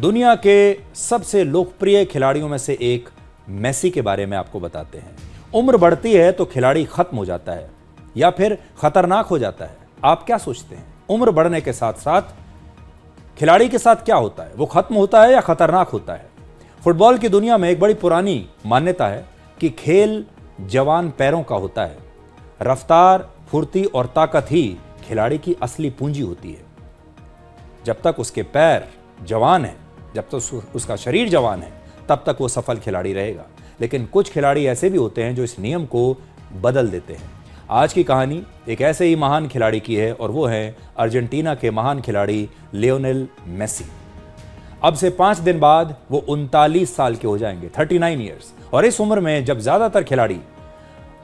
दुनिया के सबसे लोकप्रिय खिलाड़ियों में से एक मेसी के बारे में आपको बताते हैं। उम्र बढ़ती है तो खिलाड़ी खत्म हो जाता है या फिर खतरनाक हो जाता है। आप क्या सोचते हैं, उम्र बढ़ने के साथ साथ खिलाड़ी के साथ क्या होता है? वो खत्म होता है या खतरनाक होता है? फुटबॉल की दुनिया में एक बड़ी पुरानी मान्यता है कि खेल जवान पैरों का होता है। रफ्तार, फुर्ती और ताकत ही खिलाड़ी की असली पूंजी होती है। जब तक उसके पैर जवान हैं, जब तक उसका शरीर जवान है, तब तक वो सफल खिलाड़ी रहेगा। लेकिन कुछ खिलाड़ी ऐसे भी होते हैं जो इस नियम को बदल देते हैं। आज की कहानी एक ऐसे ही महान खिलाड़ी की है और वो है अर्जेंटीना के महान खिलाड़ी लियोनेल मेसी। अब से 5 दिन बाद वो 39 साल के हो जाएंगे, 39 ईयर्स। और इस उम्र में जब ज्यादातर खिलाड़ी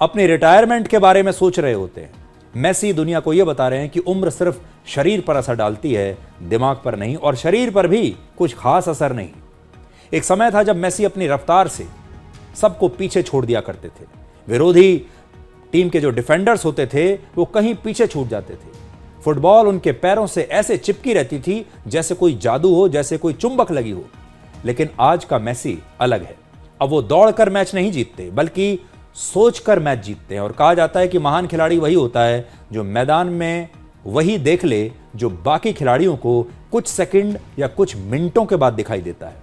अपने रिटायरमेंट के बारे में सोच रहे होते हैं, मेसी दुनिया को यह बता रहे हैं कि उम्र सिर्फ शरीर पर असर डालती है, दिमाग पर नहीं, और शरीर पर भी कुछ खास असर नहीं। एक समय था जब मेसी अपनी रफ्तार से सबको पीछे छोड़ दिया करते थे। विरोधी टीम के जो डिफेंडर्स होते थे वो कहीं पीछे छूट जाते थे। फुटबॉल उनके पैरों से ऐसे चिपकी रहती थी जैसे कोई जादू हो, जैसे कोई चुंबक लगी हो। लेकिन आज का मेसी अलग है। अब वो दौड़कर मैच नहीं जीतते बल्कि सोचकर मैच जीतते हैं। और कहा जाता है कि महान खिलाड़ी वही होता है जो मैदान में वही देख ले जो बाकी खिलाड़ियों को कुछ सेकंड या कुछ मिनटों के बाद दिखाई देता है।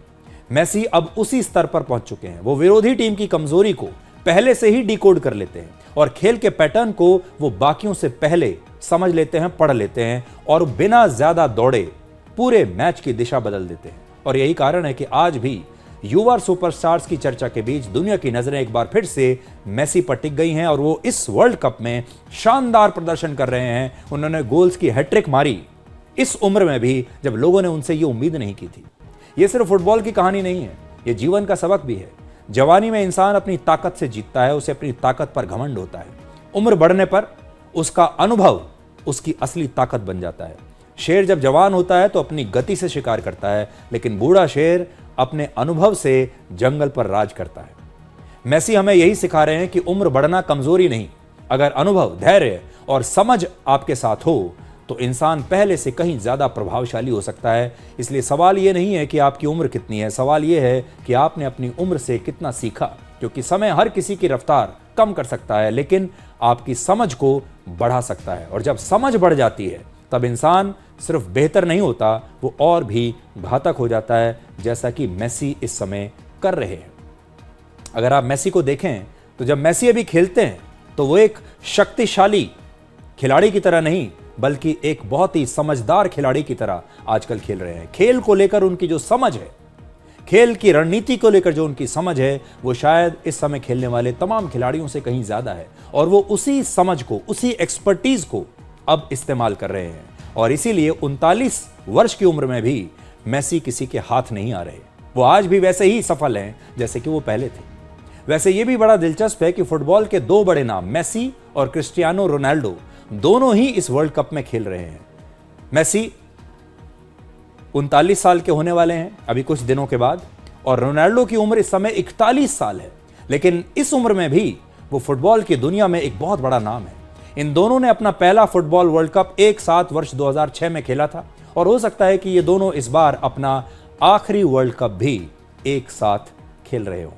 मेसी अब उसी स्तर पर पहुंच चुके हैं। वो विरोधी टीम की कमजोरी को पहले से ही डिकोड कर लेते हैं और खेल के पैटर्न को वो बाकियों से पहले समझ लेते हैं, पढ़ लेते हैं और बिना ज्यादा दौड़े पूरे मैच की दिशा बदल देते हैं। और यही कारण है कि आज भी युवा सुपरस्टार्स की चर्चा के बीच दुनिया की नजरें एक बार फिर से मेसी पर टिक गई हैं और वो इस वर्ल्ड कप में शानदार प्रदर्शन कर रहे हैं। उन्होंने गोल्स की हैट्रिक मारी इस उम्र में भी, जब लोगों ने उनसे ये उम्मीद नहीं की थी। ये सिर्फ फुटबॉल की कहानी नहीं है, ये जीवन का सबक भी है। जवानी में इंसान अपनी ताकत से जीतता है, उसे अपनी ताकत पर घमंड होता है। उम्र बढ़ने पर उसका अनुभव उसकी असली ताकत बन जाता है। शेर जब जवान होता है तो अपनी गति से शिकार करता है, लेकिन बूढ़ा शेर अपने अनुभव से जंगल पर राज करता है। मेसी हमें यही सिखा रहे हैं कि उम्र बढ़ना कमजोरी नहीं, अगर अनुभव, धैर्य और समझ आपके साथ हो तो इंसान पहले से कहीं ज्यादा प्रभावशाली हो सकता है। इसलिए सवाल यह नहीं है कि आपकी उम्र कितनी है, सवाल यह है कि आपने अपनी उम्र से कितना सीखा। क्योंकि समय हर किसी की रफ्तार कम कर सकता है, लेकिन आपकी समझ को बढ़ा सकता है। और जब समझ बढ़ जाती है तब इंसान सिर्फ बेहतर नहीं होता, वो और भी घातक हो जाता है, जैसा कि मेसी इस समय कर रहे हैं। अगर आप मेसी को देखें तो जब मेसी अभी खेलते हैं तो वो एक शक्तिशाली खिलाड़ी की तरह नहीं बल्कि एक बहुत ही समझदार खिलाड़ी की तरह आजकल खेल रहे हैं। खेल को लेकर उनकी जो समझ है, खेल की रणनीति को लेकर जो उनकी समझ है, वो शायद इस समय खेलने वाले तमाम खिलाड़ियों से कहीं ज्यादा है। और वो उसी समझ को, उसी एक्सपर्टीज को अब इस्तेमाल कर रहे हैं। और इसीलिए 39 वर्ष की उम्र में भी मेसी किसी के हाथ नहीं आ रहे। वो आज भी वैसे ही सफल हैं जैसे कि वो पहले थे। वैसे ये भी बड़ा दिलचस्प है कि फुटबॉल के 2 बड़े नाम मेसी और क्रिस्टियानो रोनाल्डो दोनों ही इस वर्ल्ड कप में खेल रहे हैं। मेसी 39 साल के होने वाले हैं अभी कुछ दिनों के बाद, और रोनाल्डो की उम्र इस समय 41 साल है। लेकिन इस उम्र में भी वो फुटबॉल की दुनिया में एक बहुत बड़ा नाम है। इन दोनों ने अपना पहला फुटबॉल वर्ल्ड कप एक साथ वर्ष 2006 में खेला था और हो सकता है कि ये दोनों इस बार अपना आखिरी वर्ल्ड कप भी एक साथ खेल रहे हों।